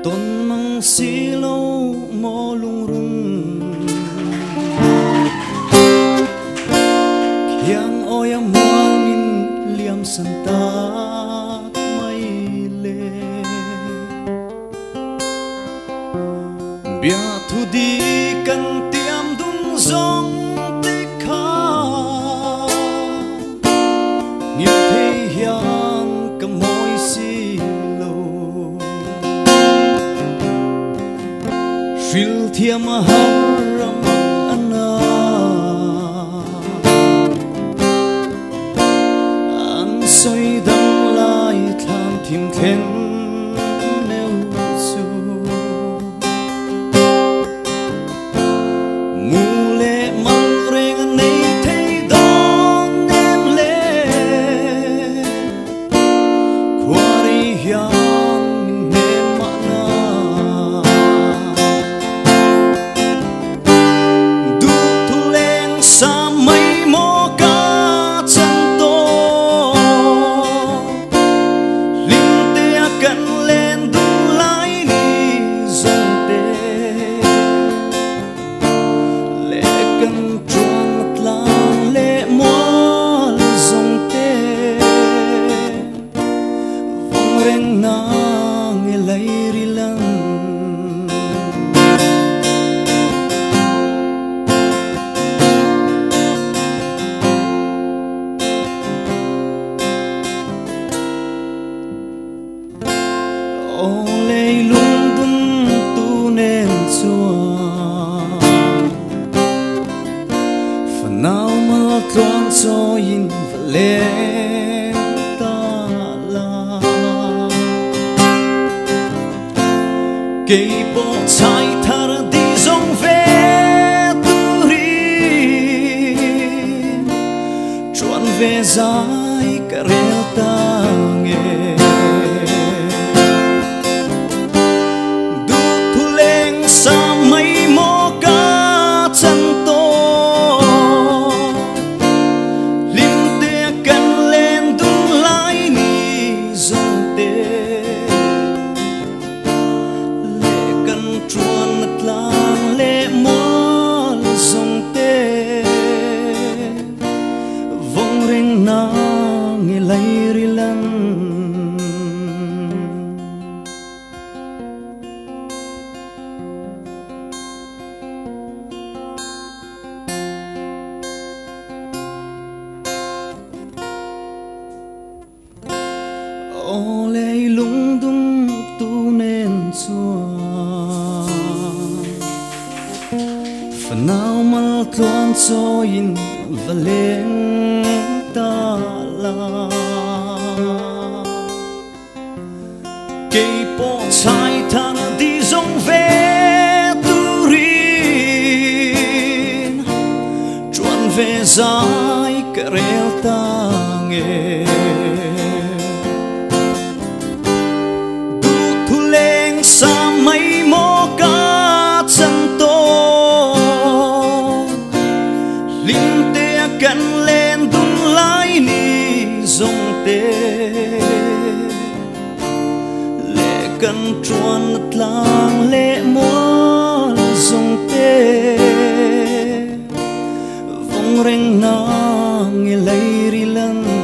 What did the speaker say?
tôn mang xí lâu mô lung rung kiang oi am mual min liam santa mai le bia thu đi kan tiam dung zong te kha nghiệp thế hiang cầm môi xí Phil thiam haram ana an soi dang lai tham thim khen nêu su mu le mang reng nei thấy đón em le qua đi hiang nem mana sa mây mô ca chân tô linh tia cận lên đúng lái đi dòng tê lệ cân chuông mặt lang lệ mua dòng tê vòng reng na nghe lấy ri lăng ô lê lung tung tu nên xua phần nào mà toan cho in và lên ta la cây bộ trái thar đi dòng về tu rin chuan về dài cả rêu ta nghe sa mây mô ca chân tô linh tia cân lên đúng lái ni dòng tê lệ cân chuan nát lang lệ mô dòng tê vòng reng na nghe lấy ri lăng ô lê lung tung tu nên xua phần nào mà toan cho in và lên ta la cây bộ trái than đi dòng về tu rin chuan về dài cả rêu ta nghe sa mây mô ca chân tô linh tia cận lên đúng lái ni dòng tê lệ cân chuan nát lang lệ mua dòng tê vòng reng na nghe lấy ri lăng